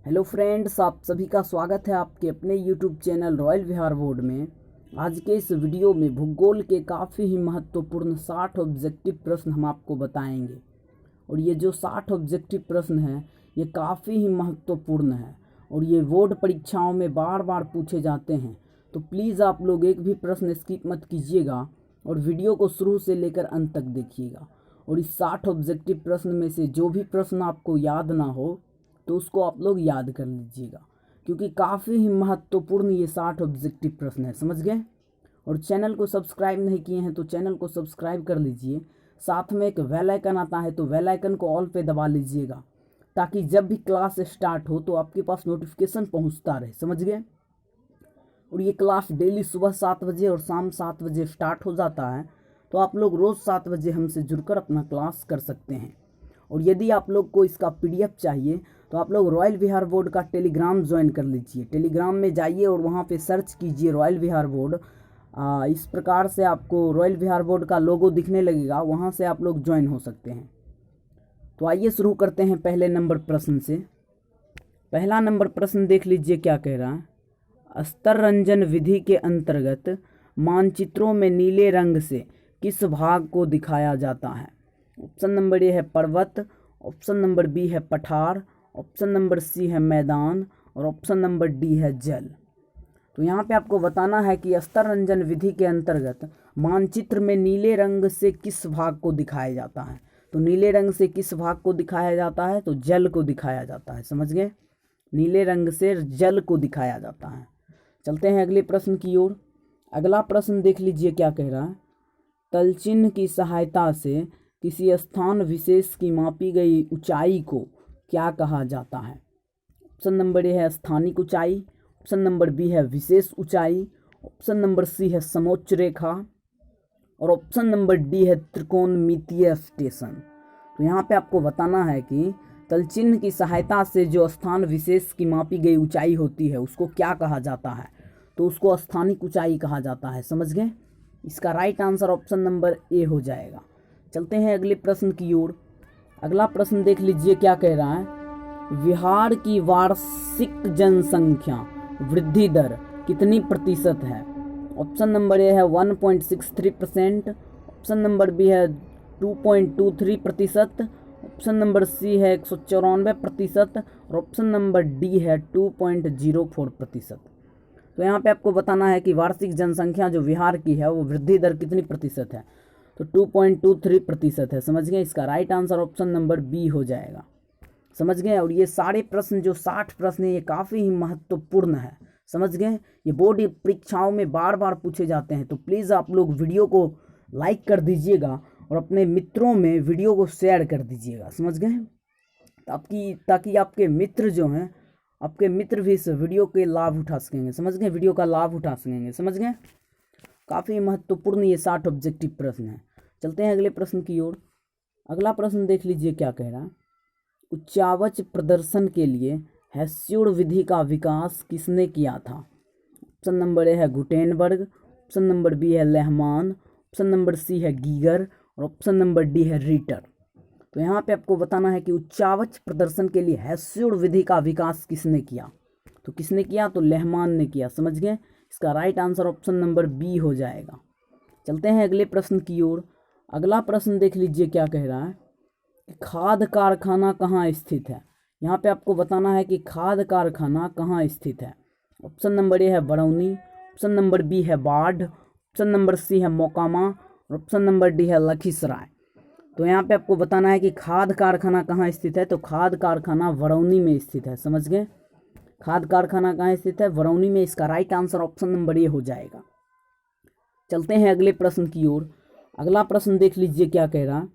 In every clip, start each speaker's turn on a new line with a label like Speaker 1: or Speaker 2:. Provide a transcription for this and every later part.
Speaker 1: Hello friends, आप सभी का स्वागत है आपके अपने यूट्यूब चैनल रॉयल विहार बोर्ड में। आज के इस वीडियो में भूगोल के काफ़ी ही महत्वपूर्ण 60 ऑब्जेक्टिव प्रश्न हम आपको बताएंगे। और ये जो 60 ऑब्जेक्टिव प्रश्न हैं ये काफ़ी ही महत्वपूर्ण है और ये बोर्ड परीक्षाओं में बार बार पूछे जाते हैं। तो प्लीज़ आप लोग एक भी प्रश्न स्किप मत कीजिएगा और वीडियो को शुरू से लेकर अंत तक देखिएगा। और इस 60 ऑब्जेक्टिव प्रश्न में से जो भी प्रश्न आपको याद ना हो तो उसको आप लोग याद कर लीजिएगा, क्योंकि काफ़ी ही महत्वपूर्ण ये 60 ऑब्जेक्टिव प्रश्न है, समझ गए। और चैनल को सब्सक्राइब नहीं किए हैं तो चैनल को सब्सक्राइब कर लीजिए। साथ में एक बेल आइकन आता है तो बेल आइकन को ऑल पे दबा लीजिएगा, ताकि जब भी क्लास स्टार्ट हो तो आपके पास नोटिफिकेशन पहुंचता रहे, समझ गए। और ये क्लास डेली सुबह 7 बजे और शाम 7 बजे स्टार्ट हो जाता है, तो आप लोग रोज़ 7 बजे हमसे जुड़कर अपना क्लास कर सकते हैं। और यदि आप लोग को इसका पीडीएफ चाहिए तो आप लोग रॉयल विहार बोर्ड का टेलीग्राम ज्वाइन कर लीजिए। टेलीग्राम में जाइए और वहाँ पे सर्च कीजिए रॉयल विहार बोर्ड। इस प्रकार से आपको रॉयल विहार बोर्ड का लोगो दिखने लगेगा, वहाँ से आप लोग ज्वाइन हो सकते हैं। तो आइए शुरू करते हैं पहले नंबर प्रश्न से। पहला नंबर प्रश्न देख लीजिए क्या कह रहा है। स्तर रंजन विधि के अंतर्गत मानचित्रों में नीले रंग से किस भाग को दिखाया जाता है? ऑप्शन नंबर ए है पर्वत, ऑप्शन नंबर बी है पठार, ऑप्शन नंबर सी है मैदान और ऑप्शन नंबर डी है जल। तो यहाँ पे आपको बताना है कि स्तर रंजन विधि के अंतर्गत मानचित्र में नीले रंग से किस भाग को दिखाया जाता है। तो नीले रंग से किस भाग को दिखाया जाता है? तो जल को दिखाया जाता है, समझ गए। नीले रंग से जल को दिखाया जाता है। चलते हैं अगले प्रश्न की ओर। अगला प्रश्न देख लीजिए क्या कह रहा है। तलचिन्ह की सहायता से किसी स्थान विशेष की मापी गई ऊंचाई को क्या कहा जाता है? ऑप्शन नंबर ए है स्थानिक ऊंचाई, ऑप्शन नंबर बी है विशेष ऊंचाई, ऑप्शन नंबर सी है समोच्च रेखा और ऑप्शन नंबर डी है त्रिकोणमितीय स्टेशन। तो यहाँ पे आपको बताना है कि तलचिन्ह की सहायता से जो स्थान विशेष की मापी गई ऊंचाई होती है उसको क्या कहा जाता है? तो उसको स्थानिक ऊंचाई कहा जाता है, समझ गए। इसका राइट आंसर ऑप्शन नंबर ए हो जाएगा। चलते हैं अगले प्रश्न की ओर। अगला प्रश्न देख लीजिए क्या कह रहा है। बिहार की वार्षिक जनसंख्या वृद्धि दर कितनी प्रतिशत है? ऑप्शन नंबर ए है 1.63%, ऑप्शन नंबर बी है 2.23%, ऑप्शन नंबर सी है 194% और ऑप्शन नंबर डी है 2.04%। तो यहाँ पे आपको बताना है कि वार्षिक जनसंख्या जो बिहार की है वो वृद्धि दर कितनी प्रतिशत है? तो 2.23% है, समझ गए। इसका right answer option number B हो जाएगा, समझ गए। और ये सारे प्रश्न जो 60 प्रश्न है ये काफ़ी ही महत्वपूर्ण है, समझ गए। ये बोर्ड परीक्षाओं में बार बार पूछे जाते हैं। तो प्लीज़ आप लोग वीडियो को लाइक कर दीजिएगा और अपने मित्रों में वीडियो को शेयर कर दीजिएगा, समझ गए। ताकि आपके मित्र जो हैं, आपके मित्र भी इस वीडियो के लाभ उठा सकेंगे, समझ गए। वीडियो का लाभ उठा सकेंगे, समझ गए। काफ़ी महत्वपूर्ण ये 60 ऑब्जेक्टिव प्रश्न है। चलते हैं अगले प्रश्न की ओर। अगला प्रश्न देख लीजिए क्या कह रहा है। उच्चावच प्रदर्शन के लिए हेस्योड विधि का विकास किसने किया था? ऑप्शन नंबर ए है गुटेनबर्ग, ऑप्शन नंबर बी है लेहमान, ऑप्शन नंबर सी है गीगर और ऑप्शन नंबर डी है रीटर। तो यहाँ पे आपको बताना है कि उच्चावच प्रदर्शन के लिए हेस्योड विधि का विकास किसने किया? तो किसने किया? तो लेहमान ने किया, समझ गए। इसका right answer option number B हो जाएगा। चलते हैं अगले प्रश्न की ओर। अगला प्रश्न देख लीजिए क्या कह रहा है कि खाद कारखाना कहाँ स्थित है? यहाँ पे आपको बताना है कि खाद कारखाना कहाँ स्थित है। ऑप्शन नंबर ए है बरौनी, ऑप्शन नंबर बी है बाढ़, ऑप्शन नंबर सी है मोकामा और ऑप्शन नंबर डी है लखीसराय। तो यहाँ पे आपको बताना है कि खाद कारखाना कहाँ स्थित है। तो खाद कारखाना बरौनी में स्थित है, समझ गए। खाद कारखाना कहाँ स्थित है? बरौनी में। इसका राइट आंसर ऑप्शन नंबर ए हो जाएगा। चलते हैं अगले प्रश्न की ओर। अगला प्रश्न देख लीजिए क्या कह रहा है।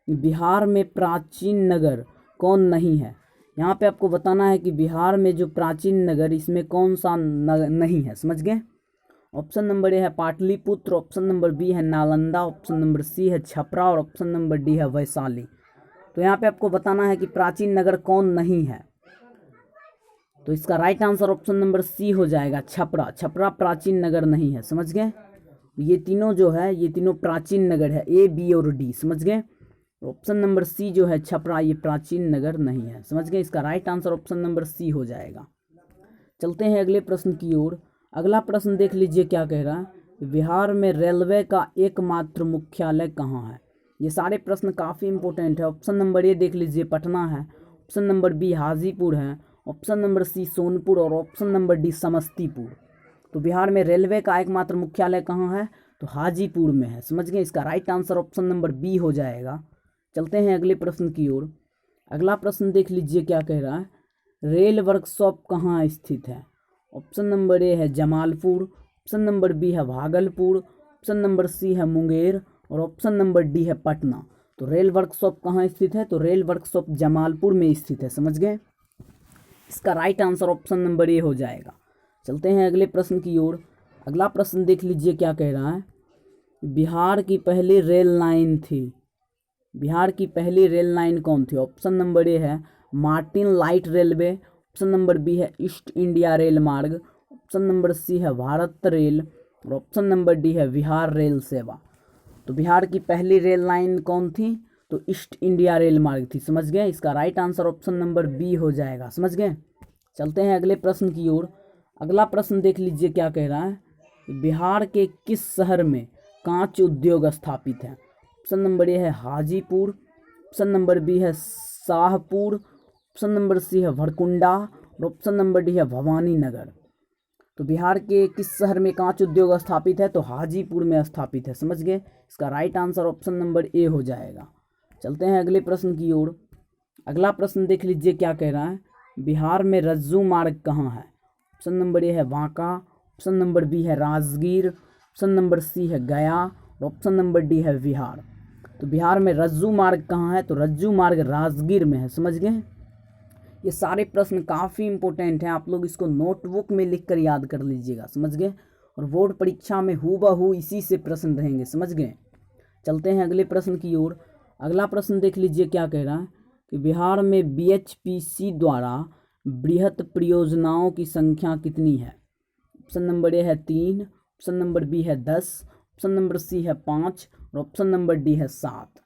Speaker 1: बिहार में प्राचीन नगर कौन नहीं है? यहाँ पे आपको बताना है कि बिहार में जो प्राचीन नगर इसमें कौन सा नहीं है, समझ गए। ऑप्शन नंबर ए है पाटलिपुत्र, ऑप्शन नंबर बी है नालंदा, ऑप्शन नंबर सी है छपरा और ऑप्शन नंबर डी है वैशाली। तो यहाँ पे आपको बताना है कि प्राचीन नगर कौन नहीं है। तो इसका right answer option number C हो जाएगा, छपरा। छपरा प्राचीन नगर नहीं है, समझ गए। ये तीनों जो है ये तीनों प्राचीन नगर है, ए बी और डी, समझ गए। और ऑप्शन नंबर सी जो है छपरा, ये प्राचीन नगर नहीं है। समझ गए, इसका right answer option number C हो जाएगा। चलते हैं अगले प्रश्न की ओर। अगला प्रश्न देख लीजिए क्या कह रहा है। बिहार में रेलवे का एकमात्र मुख्यालय कहाँ है? ये सारे प्रश्न काफ़ी इंपॉर्टेंट है। ऑप्शन नंबर ए देख लीजिए पटना है, ऑप्शन नंबर बी हाजीपुर है, ऑप्शन नंबर सी सोनपुर और ऑप्शन नंबर डी समस्तीपुर। तो बिहार में रेलवे का एकमात्र मुख्यालय कहाँ है? तो हाजीपुर में है। समझ गए, इसका right answer option number B हो जाएगा। चलते हैं अगले प्रश्न की ओर। अगला प्रश्न देख लीजिए क्या कह रहा है। रेल वर्कशॉप कहाँ स्थित है? ऑप्शन नंबर ए है जमालपुर, ऑप्शन नंबर बी है भागलपुर, ऑप्शन नंबर सी है मुंगेर और ऑप्शन नंबर डी है पटना। तो रेल वर्कशॉप कहाँ स्थित है? तो रेल वर्कशॉप जमालपुर में स्थित है। समझ गए, इसका राइट आंसर ऑप्शन नंबर ए हो जाएगा। चलते हैं अगले प्रश्न की ओर। अगला प्रश्न देख लीजिए क्या कह रहा है। बिहार की पहली रेल लाइन थी, बिहार की पहली रेल लाइन कौन थी? ऑप्शन नंबर ए है Martin light railway, option number B है ईस्ट इंडिया रेल मार्ग, ऑप्शन नंबर सी है भारत रेल और ऑप्शन नंबर डी है बिहार रेल सेवा। तो बिहार की पहली रेल लाइन कौन थी? तो ईस्ट इंडिया रेल मार्ग थी। समझ गए, इसका right answer option number B हो जाएगा। समझ गए, चलते हैं अगले प्रश्न की ओर। अगला प्रश्न देख लीजिए क्या कह रहा है। बिहार के किस शहर में कांच उद्योग स्थापित है? ऑप्शन नंबर ए है हाजीपुर, ऑप्शन नंबर बी है शाहपुर, ऑप्शन नंबर सी है भरकुंडा और ऑप्शन नंबर डी है भवानी नगर। तो बिहार के किस शहर में कांच उद्योग स्थापित है? तो हाजीपुर में स्थापित है। समझ गए, इसका राइट आंसर ऑप्शन नंबर ए हो जाएगा। चलते हैं अगले प्रश्न की ओर। अगला प्रश्न देख लीजिए क्या कह रहा है। बिहार में रज्जू मार्ग कहाँ है? ऑप्शन नंबर ए है बांका, ऑप्शन नंबर बी है राजगीर, ऑप्शन नंबर सी है गया और ऑप्शन नंबर डी है बिहार। तो बिहार में रज्जू मार्ग कहाँ है? तो रज्जू मार्ग राजगीर में है। समझ गए, ये सारे प्रश्न काफ़ी इंपॉर्टेंट हैं, आप लोग इसको नोटबुक में लिख कर याद कर लीजिएगा। समझ गए, और बोर्ड परीक्षा में हूबहू इसी से प्रश्न रहेंगे। समझ गए, चलते हैं अगले प्रश्न की ओर। अगला प्रश्न देख लीजिए क्या कह रहा है कि बिहार में बीएचपीसी द्वारा बृहत परियोजनाओं की संख्या कितनी है? ऑप्शन नंबर ए है 3, ऑप्शन नंबर बी है 10, ऑप्शन नंबर सी है 5 और ऑप्शन नंबर डी है 7।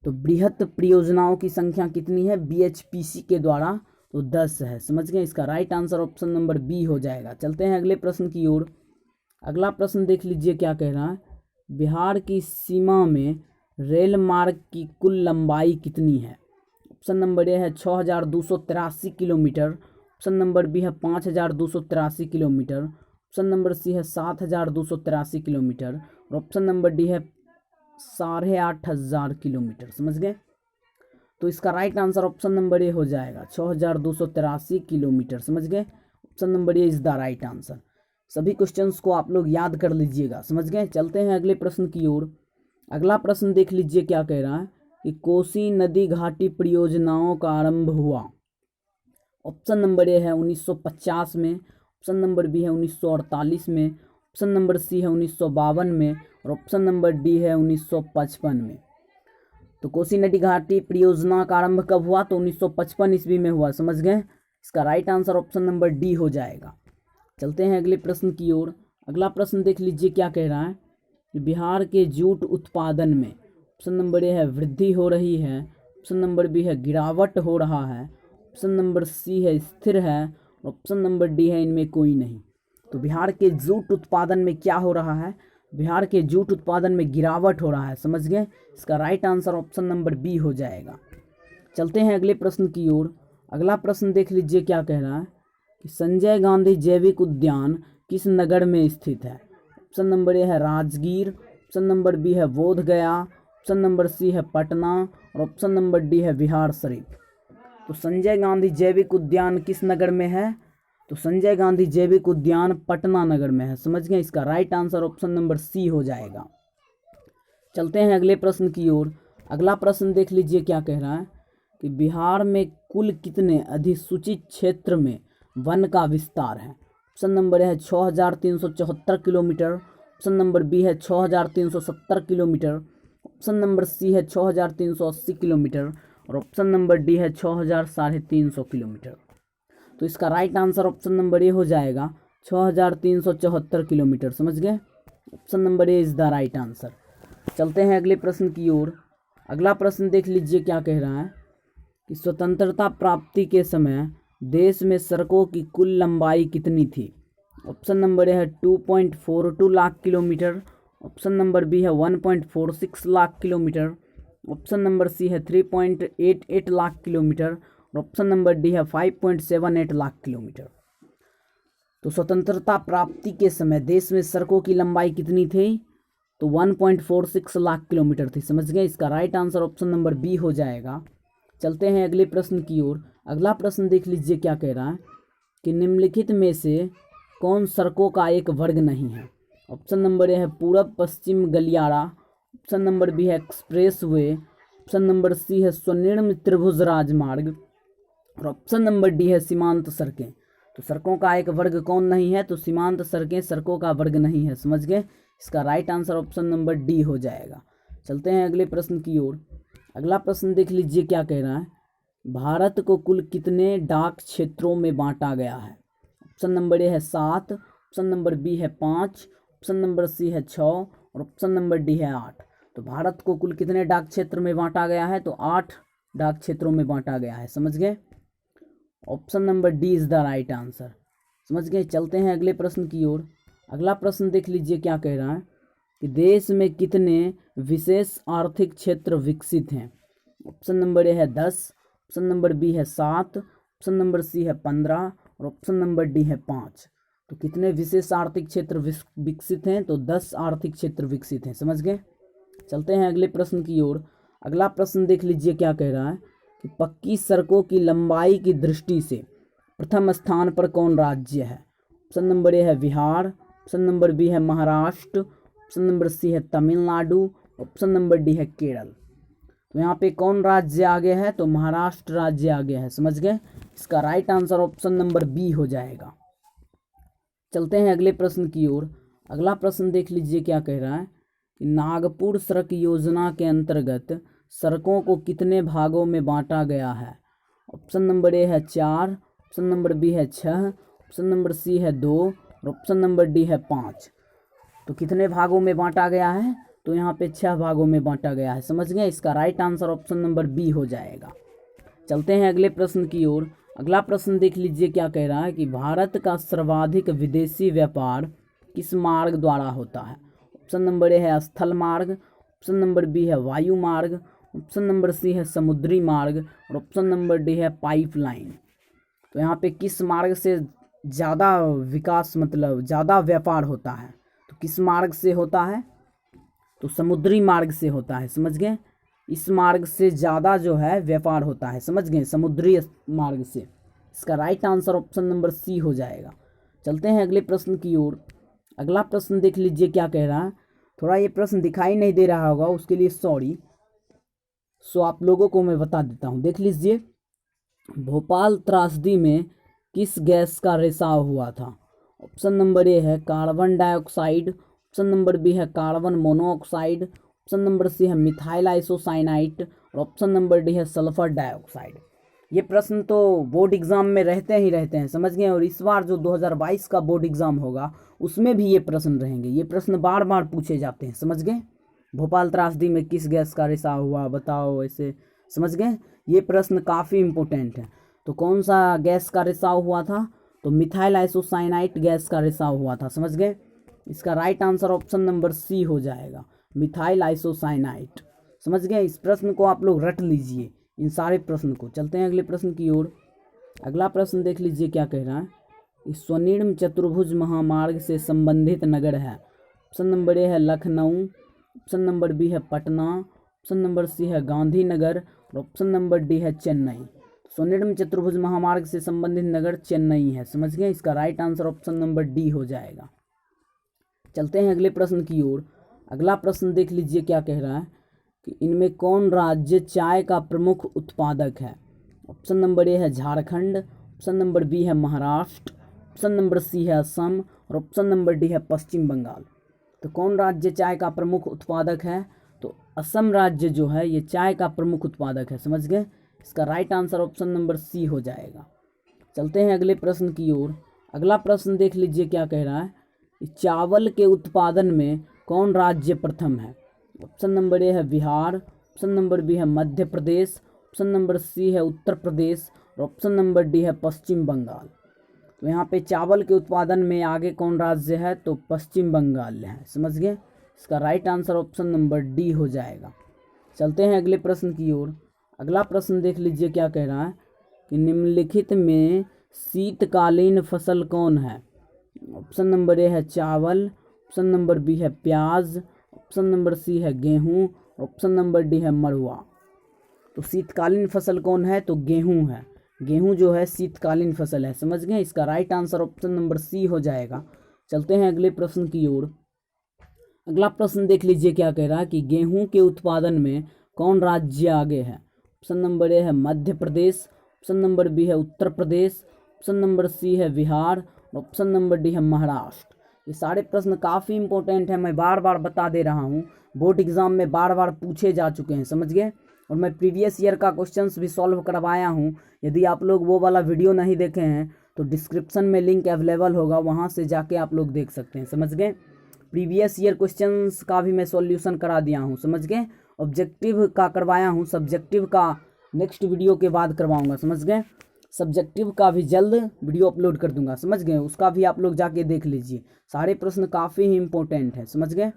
Speaker 1: तो बृहत परियोजनाओं की संख्या कितनी है बीएचपीसी के द्वारा? तो 10 है। समझ गए, इसका right answer option number B हो जाएगा। चलते हैं अगले प्रश्न की ओर। अगला प्रश्न देख लीजिए क्या कह रहा है। बिहार की सीमा में रेल मार्ग की कुल लंबाई कितनी है? ऑप्शन नंबर ए है 6283 किलोमीटर, ऑप्शन नंबर बी है 5283 किलोमीटर, ऑप्शन नंबर सी है 7283 किलोमीटर और ऑप्शन नंबर डी है 8500 किलोमीटर। समझ गए, तो इसका राइट आंसर ऑप्शन नंबर ए हो जाएगा 6283 किलोमीटर। समझ गए, option number A is the right answer. सभी क्वेश्चंस को आप लोग याद कर लीजिएगा। समझ गए, चलते हैं अगले प्रश्न की ओर। अगला प्रश्न देख लीजिए क्या कह रहा है कि कोसी नदी घाटी परियोजनाओं का आरंभ हुआ। ऑप्शन नंबर ए है 1950 में, ऑप्शन नंबर बी है 1948 में, ऑप्शन नंबर सी है 1952 में और ऑप्शन नंबर डी है 1955 में। तो कोसी नदी घाटी परियोजना का आरंभ कब हुआ? तो 1955 ईस्वी में हुआ। समझ गए, इसका right answer option number D हो जाएगा। चलते हैं अगले प्रश्न की ओर। अगला प्रश्न देख लीजिए क्या कह रहा है कि बिहार के जूट उत्पादन में ऑप्शन नंबर ए है वृद्धि हो रही है, ऑप्शन नंबर बी है गिरावट हो रहा है, ऑप्शन नंबर सी है स्थिर है और ऑप्शन नंबर डी है इनमें कोई नहीं। तो बिहार के जूट उत्पादन में क्या हो रहा है? बिहार के जूट उत्पादन में गिरावट हो रहा है। समझ गए, इसका right answer option number B हो जाएगा। चलते हैं अगले प्रश्न की ओर। अगला प्रश्न देख लीजिए क्या कह रहा है कि संजय गांधी जैविक उद्यान किस नगर में स्थित है? ऑप्शन नंबर ए है राजगीर, ऑप्शन नंबर बी है बोध गया, ऑप्शन नंबर सी है पटना और ऑप्शन नंबर डी है बिहार शरीफ। तो संजय गांधी जैविक उद्यान किस नगर में है? तो संजय गांधी जैविक उद्यान पटना नगर में है। समझ गए, इसका right answer option number C हो जाएगा। चलते हैं अगले प्रश्न की ओर। अगला प्रश्न देख लीजिए क्या कह रहा है कि बिहार में कुल कितने अधिसूचित क्षेत्र में वन का विस्तार है? ऑप्शन नंबर है 6374 किलोमीटर, ऑप्शन नंबर बी है 6370 किलोमीटर, ऑप्शन नंबर सी है 6380 किलोमीटर और ऑप्शन नंबर डी है 6350 किलोमीटर। तो इसका राइट आंसर ऑप्शन नंबर ए हो जाएगा 6374 किलोमीटर। समझ गए, option number A is the right answer. चलते हैं अगले प्रश्न की ओर। अगला प्रश्न देख लीजिए क्या कह रहा है कि स्वतंत्रता प्राप्ति के समय देश में सड़कों की कुल लंबाई कितनी थी। ऑप्शन नंबर ए है 2.42 lakh kilometre, option number B है 1.46 lakh kilometre, option number C है 3.88 लाख किलोमीटर और ऑप्शन नंबर डी है 5.78 लाख किलोमीटर। तो स्वतंत्रता प्राप्ति के समय देश में सड़कों की लंबाई कितनी थी, तो 1.46 लाख किलोमीटर थी। समझ गए, इसका right answer option number B हो जाएगा। चलते हैं अगले प्रश्न की ओर। अगला प्रश्न देख लीजिए क्या कह रहा है कि निम्नलिखित में से कौन सड़कों का एक वर्ग नहीं है। ऑप्शन नंबर ए है पूर्व पश्चिम गलियारा, ऑप्शन नंबर बी है expressway, option number C है स्वर्णिम त्रिभुज राजमार्ग और ऑप्शन नंबर डी है सीमांत सड़कें। तो सड़कों का एक वर्ग कौन नहीं है, तो सीमांत सड़कें सड़कों का वर्ग नहीं है। समझ गए, इसका right answer option number D हो जाएगा। चलते हैं अगले प्रश्न की ओर। अगला प्रश्न देख लीजिए क्या कह रहा है, भारत को कुल कितने डाक क्षेत्रों में बांटा गया है। ऑप्शन नंबर ए है 7, ऑप्शन नंबर बी है 5, ऑप्शन नंबर सी है 6 और ऑप्शन नंबर डी है 8। तो भारत को कुल कितने डाक क्षेत्र में बांटा गया है, तो 8 डाक क्षेत्रों में बांटा गया है। समझ गए, option number D is the right answer. समझ गए, चलते हैं अगले प्रश्न की ओर। अगला प्रश्न देख लीजिए क्या कह रहा है कि देश में कितने विशेष आर्थिक क्षेत्र विकसित हैं। ऑप्शन नंबर ए है 10, ऑप्शन नंबर बी है 7, ऑप्शन नंबर सी है 15 और ऑप्शन नंबर डी है 5। तो कितने विशेष आर्थिक क्षेत्र विकसित हैं, तो 10 आर्थिक क्षेत्र विकसित हैं। समझ गए, चलते हैं अगले प्रश्न की ओर। अगला प्रश्न देख लीजिए क्या कह रहा है कि पक्की सड़कों की लंबाई की दृष्टि से प्रथम स्थान पर कौन राज्य है। ऑप्शन नंबर ए है बिहार, ऑप्शन नंबर बी है महाराष्ट्र, ऑप्शन नंबर सी है तमिलनाडु, ऑप्शन नंबर डी है केरल। तो यहाँ पे कौन राज्य आगे है, तो महाराष्ट्र राज्य आगे है। समझ गए, इसका right answer option number B हो जाएगा। चलते हैं अगले प्रश्न की ओर। अगला प्रश्न देख लीजिए क्या कह रहा है कि नागपुर सड़क योजना के अंतर्गत सड़कों को कितने भागों में बांटा गया है। ऑप्शन नंबर ए है 4, ऑप्शन नंबर बी है 6, ऑप्शन नंबर सी है 2 और ऑप्शन नंबर डी है 5। तो कितने भागों में बांटा गया है, तो यहाँ पे 6 भागों में बांटा गया है। समझ गए, इसका right answer option number B हो जाएगा। चलते हैं अगले प्रश्न की ओर। अगला प्रश्न देख लीजिए क्या कह रहा है कि भारत का सर्वाधिक विदेशी व्यापार किस मार्ग द्वारा होता है। ऑप्शन नंबर ए है स्थल मार्ग, ऑप्शन नंबर बी है वायु मार्ग, ऑप्शन नंबर सी है समुद्री मार्ग और ऑप्शन नंबर डी है पाइपलाइन। तो यहाँ पे किस मार्ग से ज़्यादा विकास मतलब ज़्यादा व्यापार होता है, तो किस मार्ग से होता है, तो समुद्री मार्ग से होता है। समझ गए, इस मार्ग से ज़्यादा जो है व्यापार होता है। समझ गए, समुद्री मार्ग से। इसका right answer option number C हो जाएगा। चलते हैं अगले प्रश्न की ओर। अगला प्रश्न देख लीजिए क्या कह रहा है। थोड़ा ये प्रश्न दिखाई नहीं दे रहा होगा, उसके लिए सॉरी। सो आप लोगों को मैं बता देता हूँ, देख लीजिए। भोपाल त्रासदी में किस गैस का रिसाव हुआ था। ऑप्शन नंबर ए है carbon dioxide, option number B है carbon monoxide, option number C है मिथाइल आइसोसाइनाइट और ऑप्शन नंबर डी है सल्फर डाइऑक्साइड। ये प्रश्न तो बोर्ड एग्जाम में रहते ही रहते हैं। समझ गए, और इस बार जो 2022 का बोर्ड एग्जाम होगा उसमें भी ये प्रश्न रहेंगे। ये प्रश्न बार बार पूछे जाते हैं। समझ गए, भोपाल त्रासदी में किस गैस का रिसाव हुआ बताओ, ऐसे। समझ गए, ये प्रश्न काफ़ी इंपॉर्टेंट है। तो कौन सा गैस का रिसाव हुआ था, तो मिथाइल आइसोसाइनाइट गैस का रिसाव हुआ था। समझ गए, इसका right answer option number C हो जाएगा, मिथाइल आइसोसाइनाइट। समझ गए, इस प्रश्न को आप लोग रट लीजिए, इन सारे प्रश्न को। चलते हैं अगले प्रश्न की ओर। अगला प्रश्न देख लीजिए क्या कह रहा है। इस स्वर्णिम चतुर्भुज महामार्ग से संबंधित नगर है। ऑप्शन नंबर ए है लखनऊ, ऑप्शन नंबर बी है पटना, ऑप्शन नंबर सी है गांधीनगर और ऑप्शन नंबर डी है चेन्नई। स्वर्णिम चतुर्भुज महामार्ग से संबंधित नगर चेन्नई है। समझ गए, इसका right answer option number D हो जाएगा। चलते हैं अगले प्रश्न की ओर। अगला प्रश्न देख लीजिए क्या कह रहा है कि इनमें कौन राज्य चाय का प्रमुख उत्पादक है। ऑप्शन नंबर ए है झारखंड, ऑप्शन नंबर बी है महाराष्ट्र, ऑप्शन नंबर सी है असम और ऑप्शन नंबर डी है पश्चिम बंगाल। तो कौन राज्य चाय का प्रमुख उत्पादक है, तो असम राज्य जो है ये चाय का प्रमुख उत्पादक है। समझ गए, इसका right answer option number C हो जाएगा। चलते हैं अगले प्रश्न की ओर। अगला प्रश्न देख लीजिए क्या कह रहा है, चावल के उत्पादन में कौन राज्य प्रथम है। ऑप्शन नंबर ए है बिहार, ऑप्शन नंबर बी है Madhya Pradesh, option number C है उत्तर प्रदेश और ऑप्शन नंबर डी है पश्चिम बंगाल। तो यहाँ पे चावल के उत्पादन में आगे कौन राज्य है, तो पश्चिम बंगाल है। समझ गए, इसका right answer option number D हो जाएगा। चलते हैं अगले प्रश्न की ओर। अगला प्रश्न देख लीजिए क्या कह रहा है कि निम्नलिखित में शीतकालीन फसल कौन है। ऑप्शन नंबर ए है चावल, ऑप्शन नंबर बी है प्याज, ऑप्शन नंबर सी है गेहूँ, ऑप्शन नंबर डी है मड़ुआ। तो शीतकालीन फसल कौन है, तो गेहूँ है। गेहूँ जो है शीतकालीन फसल है। समझ गए, इसका right answer option number C हो जाएगा। चलते हैं अगले प्रश्न की ओर। अगला प्रश्न देख लीजिए क्या कह रहा है कि गेहूं के उत्पादन में कौन राज्य आगे है। ऑप्शन नंबर ए है Madhya Pradesh, option number B है Uttar Pradesh, option number C है बिहार, ऑप्शन नंबर डी है महाराष्ट्र। ये सारे प्रश्न काफ़ी इंपॉर्टेंट है, मैं बार बार बता दे रहा हूँ, बोर्ड एग्जाम में बार बार पूछे जा चुके हैं। समझ गए, और मैं प्रीवियस ईयर का क्वेश्चंस भी सॉल्व करवाया हूँ। यदि आप लोग वो वाला वीडियो नहीं देखे हैं तो डिस्क्रिप्शन में लिंक अवेलेबल होगा, वहाँ से जाके आप लोग देख सकते हैं। समझ गए, प्रीवियस ईयर क्वेश्चंस का भी मैं सॉल्यूशन करा दिया हूँ। समझ गए, ऑब्जेक्टिव का करवाया हूँ, सब्जेक्टिव का नेक्स्ट वीडियो के बाद करवाऊँगा। समझ गए, सब्जेक्टिव का भी जल्द वीडियो अपलोड कर दूंगा। समझ गए, उसका भी आप लोग जाके देख लीजिए, सारे प्रश्न काफ़ी ही इंपॉर्टेंट है। समझ गए,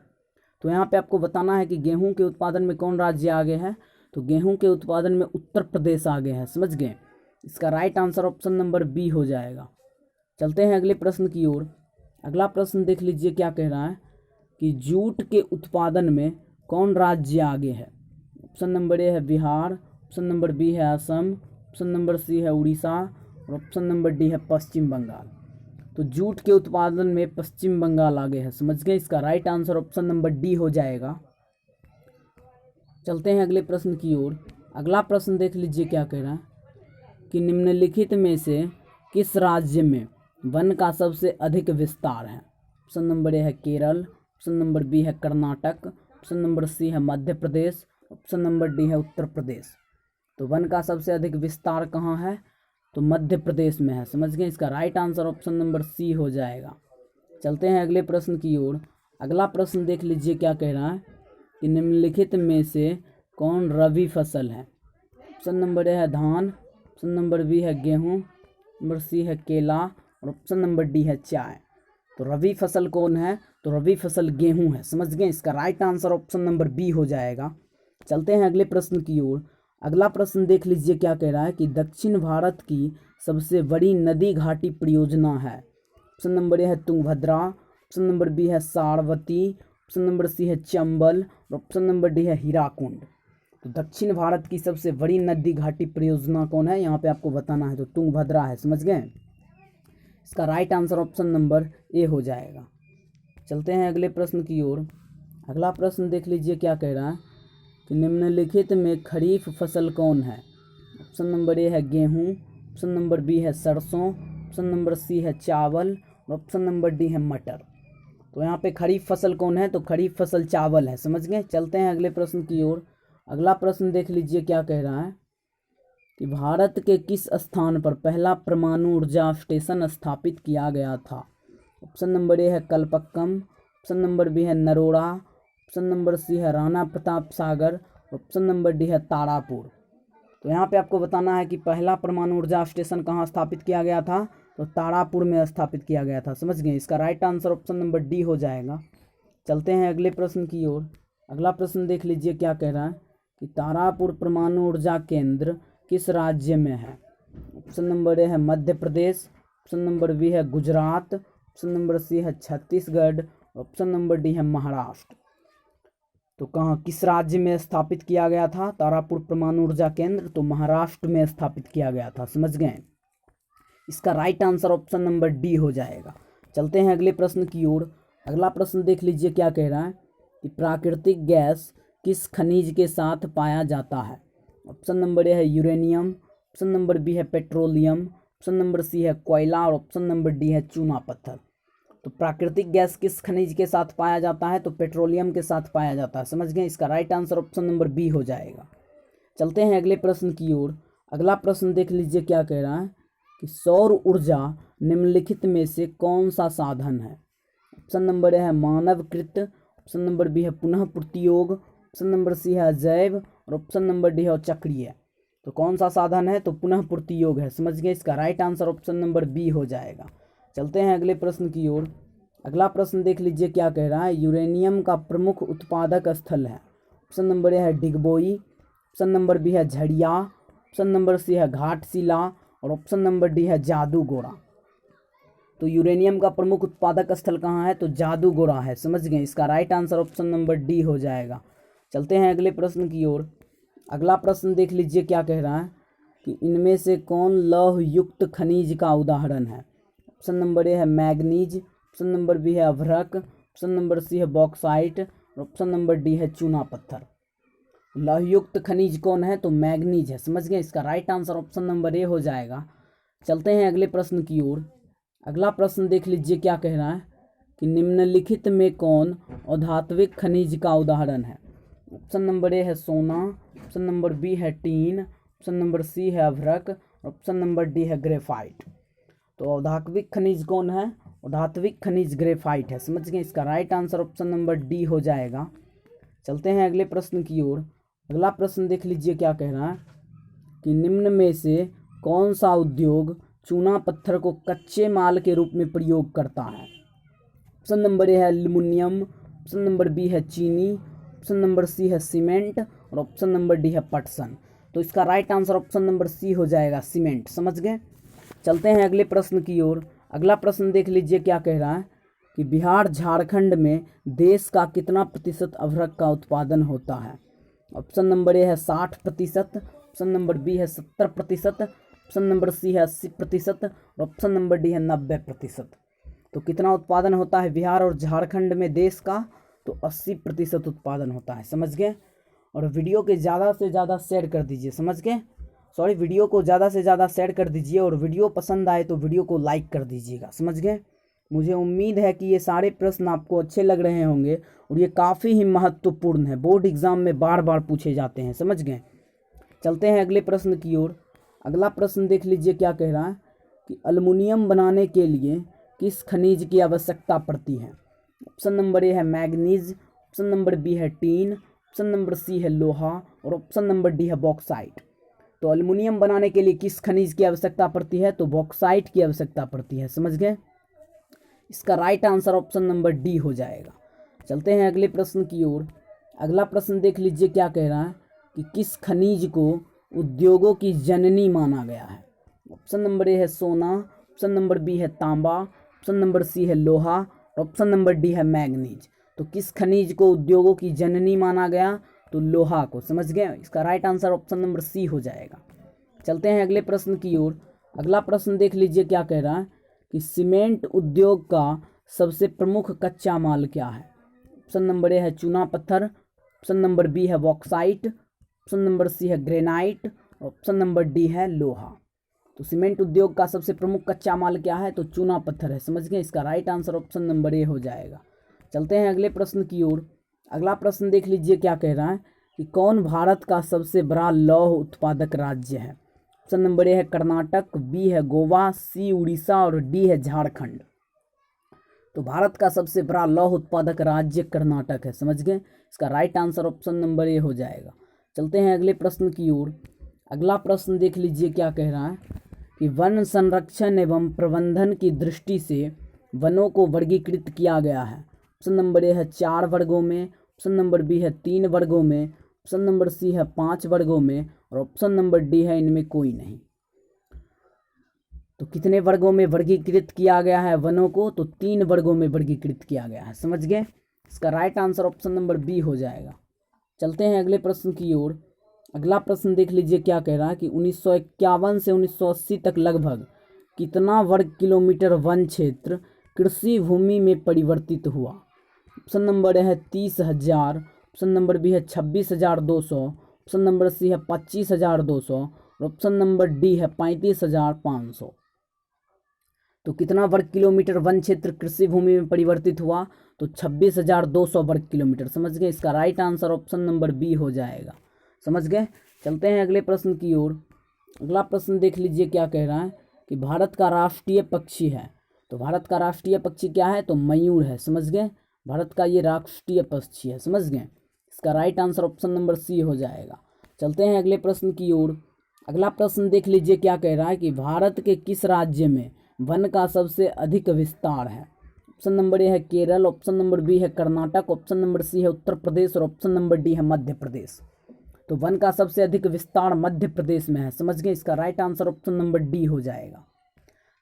Speaker 1: तो यहाँ पे आपको बताना है कि गेहूं के उत्पादन में कौन राज्य आगे है, तो गेहूं के उत्पादन में उत्तर प्रदेश आगे है। समझ गए, इसका right answer option number B हो जाएगा। चलते हैं अगले प्रश्न की ओर। अगला प्रश्न देख लीजिए क्या कह रहा है कि जूट के उत्पादन में कौन राज्य आगे है। ऑप्शन नंबर ए है बिहार, ऑप्शन नंबर बी है असम, ऑप्शन नंबर सी है उड़ीसा और ऑप्शन नंबर डी है पश्चिम बंगाल। तो जूट के उत्पादन में पश्चिम बंगाल आगे है। समझ गए, इसका right answer option number D हो जाएगा। चलते हैं अगले प्रश्न की ओर। अगला प्रश्न देख लीजिए क्या कह रहा है कि निम्नलिखित में से किस राज्य में वन का सबसे अधिक विस्तार है। ऑप्शन नंबर ए है केरल, ऑप्शन नंबर बी है कर्नाटक, ऑप्शन नंबर सी है Madhya Pradesh, option number D है उत्तर प्रदेश। तो वन का सबसे अधिक विस्तार कहाँ है, तो मध्य प्रदेश में है। समझ गए, इसका right answer option number C हो जाएगा। चलते हैं अगले प्रश्न की ओर। अगला प्रश्न देख लीजिए क्या कह रहा है कि निम्नलिखित में से कौन रबी फसल है। ऑप्शन नंबर ए है धान, ऑप्शन नंबर बी है गेहूँ, नंबर सी है केला और ऑप्शन नंबर डी है चाय। तो रबी फसल कौन है, तो रबी फसल गेहूँ है। समझ गए, इसका right answer option number B हो जाएगा। चलते हैं अगले प्रश्न की ओर। अगला प्रश्न देख लीजिए क्या कह रहा है कि दक्षिण भारत की सबसे बड़ी नदी घाटी परियोजना है। ऑप्शन नंबर ए है तुंगभद्रा, ऑप्शन नंबर बी है सारवती, ऑप्शन नंबर सी है चंबल और ऑप्शन नंबर डी है हीराकुंड। तो दक्षिण भारत की सबसे बड़ी नदी घाटी परियोजना कौन है, यहाँ पे आपको बताना है, तो तुंगभद्रा है। समझ गए, इसका राइट आंसर ऑप्शन नंबर ए हो जाएगा। चलते हैं अगले प्रश्न की ओर। अगला प्रश्न देख लीजिए क्या कह रहा है कि निम्नलिखित में खरीफ फसल कौन है। ऑप्शन नंबर ए है गेहूँ, ऑप्शन नंबर बी है सरसों, ऑप्शन नंबर सी है चावल और ऑप्शन नंबर डी है मटर। तो यहाँ पे खरीफ फसल कौन है, तो खरीफ फसल चावल है। समझ गए, चलते हैं अगले प्रश्न की ओर। अगला प्रश्न देख लीजिए क्या कह रहा है कि भारत के किस स्थान पर पहला परमाणु ऊर्जा स्टेशन स्थापित किया गया था। ऑप्शन नंबर ए है कलपक्कम, ऑप्शन नंबर बी है नरोड़ा, ऑप्शन नंबर सी है Rana Pratap Sagar, option number D है तारापुर। तो यहाँ पे आपको बताना है कि पहला परमाणु ऊर्जा स्टेशन कहाँ स्थापित किया गया था, तो तारापुर में स्थापित किया गया था। समझ गए, इसका right answer option number D हो जाएगा। चलते हैं अगले प्रश्न की ओर। अगला प्रश्न देख लीजिए क्या कह रहा है कि तारापुर परमाणु ऊर्जा केंद्र किस राज्य में है। ऑप्शन नंबर ए है Madhya Pradesh, option number B है गुजरात, ऑप्शन नंबर सी है छत्तीसगढ़, ऑप्शन नंबर डी है महाराष्ट्र। तो कहाँ किस राज्य में स्थापित किया गया था तारापुर परमाणु ऊर्जा केंद्र, तो महाराष्ट्र में स्थापित किया गया था। समझ गए, इसका right answer option number D हो जाएगा। चलते हैं अगले प्रश्न की ओर। अगला प्रश्न देख लीजिए क्या कह रहा है कि प्राकृतिक गैस किस खनिज के साथ पाया जाता है। ऑप्शन नंबर ए है यूरेनियम, ऑप्शन नंबर बी है पेट्रोलियम, ऑप्शन नंबर सी है कोयला और ऑप्शन नंबर डी है चूना पत्थर। तो प्राकृतिक गैस किस खनिज के साथ पाया जाता है, तो पेट्रोलियम के साथ पाया जाता है। समझ गए, इसका right answer option number B हो जाएगा। चलते हैं अगले प्रश्न की ओर। अगला प्रश्न देख लीजिए क्या कह रहा है कि सौर ऊर्जा निम्नलिखित में से कौन सा साधन है। ऑप्शन नंबर ए है मानवकृत, ऑप्शन नंबर बी है पुनः प्रयोग, ऑप्शन नंबर सी है अजैव और और ऑप्शन नंबर डी है चक्रीय। तो कौन सा साधन है? तो पुनः पूर्ति योग है। समझ गए? इसका right answer option number B हो जाएगा। चलते हैं अगले प्रश्न की ओर। अगला प्रश्न देख लीजिए क्या कह रहा है। यूरेनियम का प्रमुख उत्पादक स्थल है। ऑप्शन नंबर ए है डिगबोई, ऑप्शन नंबर बी है झड़िया, ऑप्शन नंबर सी है घाटशिला और ऑप्शन नंबर डी है जादूगोड़ा। तो यूरेनियम का प्रमुख उत्पादक स्थल कहाँ है? तो जादूगोड़ा है। समझ गए? इसका right answer option number D हो जाएगा। चलते हैं अगले प्रश्न की ओर। अगला प्रश्न देख लीजिए क्या कह रहा है कि इनमें से कौन लौह युक्त खनिज का उदाहरण है? ऑप्शन नंबर ए है मैग्नीज, ऑप्शन नंबर बी है अभ्रक, ऑप्शन नंबर सी है बॉक्साइट और ऑप्शन नंबर डी है चूना पत्थर। लौहयुक्त खनिज कौन है? तो मैग्नीज है। समझ गए? इसका राइट आंसर ऑप्शन नंबर ए हो जाएगा। चलते हैं अगले प्रश्न की ओर। अगला प्रश्न देख लीजिए क्या कह रहा है कि निम्नलिखित में कौन अधात्विक खनिज का उदाहरण है? ऑप्शन नंबर ए है सोना, ऑप्शन नंबर बी है टीन, ऑप्शन नंबर सी है अभ्रक और ऑप्शन नंबर डी है ग्रेफाइट। तो अधात्विक खनिज कौन है? अधात्विक खनिज ग्रेफाइट है। समझ गए? इसका right answer option number D हो जाएगा। चलते हैं अगले प्रश्न की ओर। अगला प्रश्न देख लीजिए क्या कह रहा है कि निम्न में से कौन सा उद्योग चूना पत्थर को कच्चे माल के रूप में प्रयोग करता है? ऑप्शन नंबर ए है एल्युमिनियम, ऑप्शन नंबर बी है चीनी, ऑप्शन नंबर सी है सीमेंट और ऑप्शन नंबर डी है पटसन। तो इसका right answer option number C हो जाएगा, सीमेंट। समझ गए? चलते हैं अगले प्रश्न की ओर। अगला प्रश्न देख लीजिए क्या कह रहा है कि बिहार झारखंड में देश का कितना प्रतिशत अभ्रक का उत्पादन होता है? ऑप्शन नंबर ए है 60%, ऑप्शन नंबर बी है 70%, ऑप्शन नंबर सी है 80% और ऑप्शन नंबर डी है 90%। तो कितना उत्पादन होता है बिहार और झारखंड में देश का? तो 80% उत्पादन होता है। समझ गए? और वीडियो के ज़्यादा से ज़्यादा शेयर कर दीजिए। समझ गए? वीडियो को ज़्यादा से ज़्यादा शेयर कर दीजिए और वीडियो पसंद आए तो वीडियो को लाइक कर दीजिएगा। समझ गए? मुझे उम्मीद है कि ये सारे प्रश्न आपको अच्छे लग रहे होंगे और ये काफ़ी ही महत्वपूर्ण है, बोर्ड एग्जाम में बार बार पूछे जाते हैं। समझ गए? चलते हैं अगले प्रश्न की ओर। अगला प्रश्न देख लीजिए क्या कह रहा है कि एल्युमिनियम बनाने के लिए किस खनिज की आवश्यकता पड़ती है? ऑप्शन नंबर ए है मैग्नीज, ऑप्शन नंबर बी है टीन, ऑप्शन नंबर सी है लोहा और ऑप्शन नंबर डी है बॉक्साइट। तो एल्युमिनियम बनाने के लिए किस खनिज की आवश्यकता पड़ती है? तो बॉक्साइट की आवश्यकता पड़ती है। समझ गए? इसका right answer option number D हो जाएगा। चलते हैं अगले प्रश्न की ओर। अगला प्रश्न देख लीजिए क्या कह रहा है कि किस खनिज को उद्योगों की जननी माना गया है? ऑप्शन नंबर ए है सोना, ऑप्शन नंबर बी है तांबा, ऑप्शन नंबर सी है लोहा और ऑप्शन नंबर डी है मैग्नीज। तो किस खनिज को उद्योगों की जननी माना गया? तो लोहा को। समझ गए? इसका right answer option number C हो जाएगा। चलते हैं अगले प्रश्न की ओर। अगला प्रश्न देख लीजिए क्या कह रहा है कि सीमेंट उद्योग का सबसे प्रमुख कच्चा माल क्या है? ऑप्शन नंबर ए है चूना पत्थर, ऑप्शन नंबर बी है बॉक्साइट, ऑप्शन नंबर सी है ग्रेनाइट और ऑप्शन नंबर डी है लोहा। तो सीमेंट उद्योग का सबसे प्रमुख कच्चा माल क्या है? तो चूना पत्थर है। समझ गए? इसका राइट आंसर ऑप्शन नंबर ए हो जाएगा। चलते हैं अगले प्रश्न की ओर। अगला प्रश्न देख लीजिए क्या कह रहा है कि कौन भारत का सबसे बड़ा लौह उत्पादक राज्य है? ऑप्शन नंबर ए है कर्नाटक, बी है गोवा, सी उड़ीसा और डी है झारखंड। तो भारत का सबसे बड़ा लौह उत्पादक राज्य कर्नाटक है। समझ गए? इसका राइट आंसर ऑप्शन नंबर ए हो जाएगा। चलते हैं अगले प्रश्न की ओर। अगला प्रश्न देख लीजिए क्या कह रहा है कि वन संरक्षण एवं प्रबंधन की दृष्टि से वनों को वर्गीकृत किया गया है। ऑप्शन नंबर ए है 4 वर्गों में, ऑप्शन नंबर बी है 3 वर्गों में, ऑप्शन नंबर सी है 5 वर्गों में और ऑप्शन नंबर डी है इनमें कोई नहीं। तो कितने वर्गों में वर्गीकृत किया गया है वनों को? तो 3 वर्गों में वर्गीकृत किया गया है। समझ गए? इसका right answer option number B हो जाएगा। चलते हैं अगले प्रश्न की ओर। अगला प्रश्न देख लीजिए क्या कह रहा है कि 1951 से 1980 तक लगभग कितना वर्ग किलोमीटर वन क्षेत्र कृषि भूमि में परिवर्तित हुआ? ऑप्शन नंबर है 30,000, ऑप्शन नंबर बी है 26,200, ऑप्शन नंबर सी है 25,200 और ऑप्शन नंबर डी है 35,500। तो कितना वर्ग किलोमीटर वन क्षेत्र कृषि भूमि में परिवर्तित हुआ? तो 26,200 वर्ग किलोमीटर। समझ गए? इसका right answer option number B हो जाएगा। समझ गए? चलते हैं अगले प्रश्न की ओर। अगला प्रश्न देख लीजिए क्या कह रहा है कि भारत का राष्ट्रीय पक्षी है। तो भारत का राष्ट्रीय पक्षी क्या है? तो मयूर है। समझ गए? भारत का ये राष्ट्रीय पक्षी है। समझ गए? इसका right answer option number C हो जाएगा। चलते हैं अगले प्रश्न की ओर। अगला प्रश्न देख लीजिए क्या कह रहा है कि भारत के किस राज्य में वन का सबसे अधिक विस्तार है। ऑप्शन नंबर ए है केरल, ऑप्शन नंबर बी है कर्नाटक, ऑप्शन नंबर सी है उत्तर प्रदेश और ऑप्शन नंबर डी है मध्य प्रदेश। तो वन का सबसे अधिक विस्तार मध्य प्रदेश में है। समझ गए, इसका right answer option number D हो जाएगा।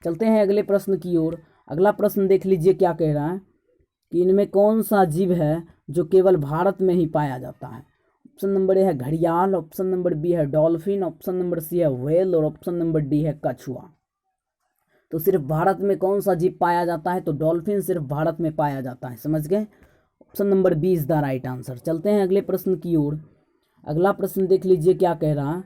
Speaker 1: चलते हैं अगले प्रश्न की ओर। अगला प्रश्न देख लीजिए क्या कह रहा है कि इनमें कौन सा जीव है जो केवल भारत में ही पाया जाता है। ऑप्शन नंबर ए है घड़ियाल, ऑप्शन नंबर बी है डॉल्फिन, ऑप्शन नंबर सी है व्हेल और ऑप्शन नंबर डी है कछुआ। तो सिर्फ भारत में कौन सा जीव पाया जाता है, तो डॉल्फिन सिर्फ भारत में पाया जाता है। समझ गए, option number B is the right answer. चलते हैं अगले प्रश्न की ओर। अगला प्रश्न देख लीजिए क्या कह रहा है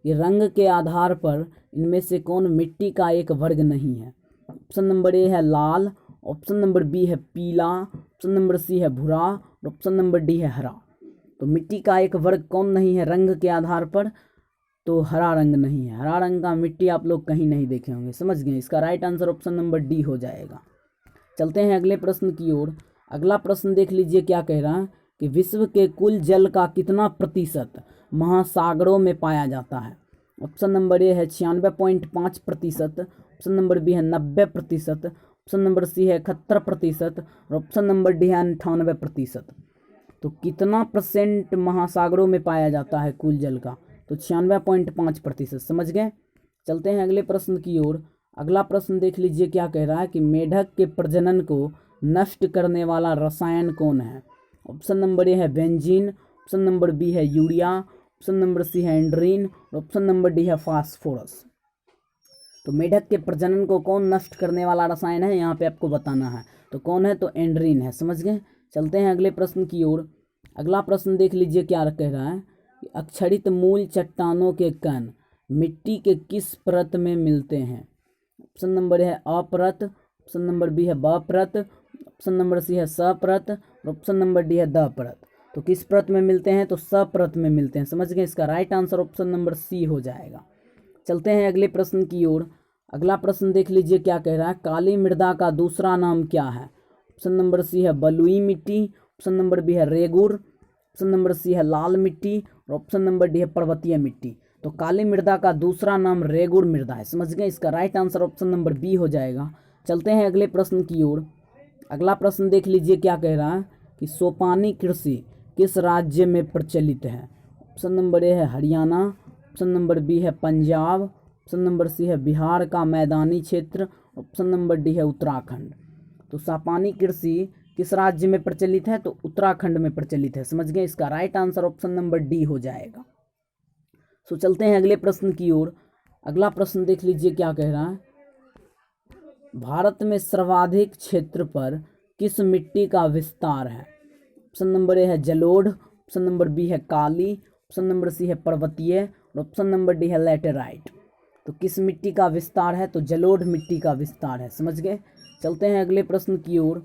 Speaker 1: कि रंग के आधार पर इनमें से कौन मिट्टी का एक वर्ग नहीं है। ऑप्शन नंबर ए है लाल, ऑप्शन नंबर बी है पीला, ऑप्शन नंबर सी है भूरा और ऑप्शन नंबर डी है हरा। तो मिट्टी का एक वर्ग कौन नहीं है रंग के आधार पर, तो हरा रंग नहीं है। हरा रंग का मिट्टी आप लोग कहीं नहीं देखे होंगे। समझ गए, इसका right answer option number D हो जाएगा। चलते हैं अगले प्रश्न की ओर। अगला प्रश्न देख लीजिए क्या कह रहा है कि विश्व के कुल जल का कितना प्रतिशत महासागरों में पाया जाता है। ऑप्शन नंबर ए है 96.5%, ऑप्शन नंबर बी है 90%, ऑप्शन नंबर सी है 71% और ऑप्शन नंबर डी है 98%। तो कितना परसेंट महासागरों में पाया जाता है कुल जल का, तो 96.5%। समझ गए, चलते हैं अगले प्रश्न की ओर। अगला प्रश्न देख लीजिए क्या कह रहा है कि मेढक के प्रजनन को नष्ट करने वाला रसायन कौन है। ऑप्शन नंबर ए है बेंजीन, ऑप्शन नंबर बी है यूरिया, ऑप्शन नंबर सी है एंड्रीन और ऑप्शन नंबर डी है फास्फोरस। तो मेढक के प्रजनन को कौन नष्ट करने वाला रसायन है, यहाँ पे आपको बताना है। तो कौन है, तो एंड्रीन है। समझ गए, चलते हैं अगले प्रश्न की ओर। अगला प्रश्न देख लीजिए क्या कह रहा है कि अक्षरित मूल चट्टानों के कण मिट्टी के किस परत में मिलते हैं। ऑप्शन नंबर है अपरत, ऑप्शन नंबर बी है ब परत, ऑप्शन नंबर सी है स परत और ऑप्शन नंबर डी है द परत। तो किस परत में मिलते हैं, तो स परत में मिलते हैं। समझ गए, इसका right answer option number C हो जाएगा। चलते हैं अगले प्रश्न की ओर। अगला प्रश्न देख लीजिए क्या कह रहा है, काली मृदा का दूसरा नाम क्या है। ऑप्शन नंबर सी है बलुई मिट्टी, ऑप्शन नंबर बी है रेगुर, ऑप्शन नंबर सी है लाल मिट्टी और ऑप्शन नंबर डी है पर्वतीय मिट्टी। तो काली मृदा का दूसरा नाम रेगुर मृदा है। समझ गए, इसका right answer option number B हो जाएगा। चलते हैं अगले प्रश्न की ओर। अगला प्रश्न देख लीजिए क्या कह रहा है कि सोपानी कृषि किस राज्य में प्रचलित है। ऑप्शन नंबर ए है हरियाणा, ऑप्शन नंबर बी है पंजाब, ऑप्शन नंबर सी है बिहार का मैदानी क्षेत्र, ऑप्शन नंबर डी है उत्तराखंड। तो सोपानी कृषि किस राज्य में प्रचलित है, तो उत्तराखंड में प्रचलित है। समझ गए, इसका right answer option number D हो जाएगा। तो चलते हैं अगले प्रश्न की ओर। अगला प्रश्न देख लीजिए क्या कह रहा है, भारत में सर्वाधिक क्षेत्र पर किस मिट्टी का विस्तार है। ऑप्शन नंबर ए है जलोढ़, ऑप्शन नंबर बी है काली, ऑप्शन नंबर सी है पर्वतीय और ऑप्शन नंबर डी है लैटेराइट। तो किस मिट्टी का विस्तार है, तो जलोढ़ मिट्टी का विस्तार है। समझ गए, चलते हैं अगले प्रश्न की ओर।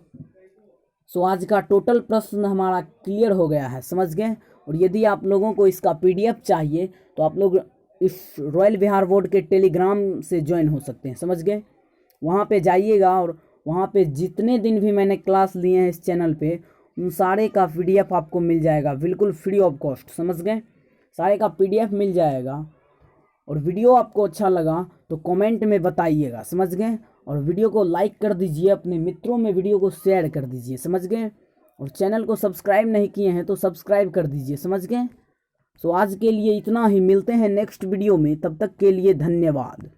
Speaker 1: सो आज का टोटल प्रश्न हमारा क्लियर हो गया है। समझ गए, और यदि आप लोगों को इसका PDF चाहिए तो आप लोग इस रॉयल बिहार बोर्ड के टेलीग्राम से ज्वाइन हो सकते हैं। समझ गए, वहाँ पे जाइएगा और वहाँ पे जितने दिन भी मैंने क्लास लिए हैं इस चैनल पे उन सारे का PDF आपको मिल जाएगा, बिल्कुल फ्री ऑफ कॉस्ट। समझ गए, सारे का PDF मिल जाएगा। और वीडियो आपको अच्छा लगा तो कमेंट में बताइएगा। समझ गए, और वीडियो को लाइक कर दीजिए, अपने मित्रों में वीडियो को शेयर कर दीजिए। समझ गए, और चैनल को सब्सक्राइब नहीं किए हैं तो सब्सक्राइब कर दीजिए। समझ गए, सो आज के लिए इतना ही, मिलते हैं नेक्स्ट वीडियो में, तब तक के लिए धन्यवाद।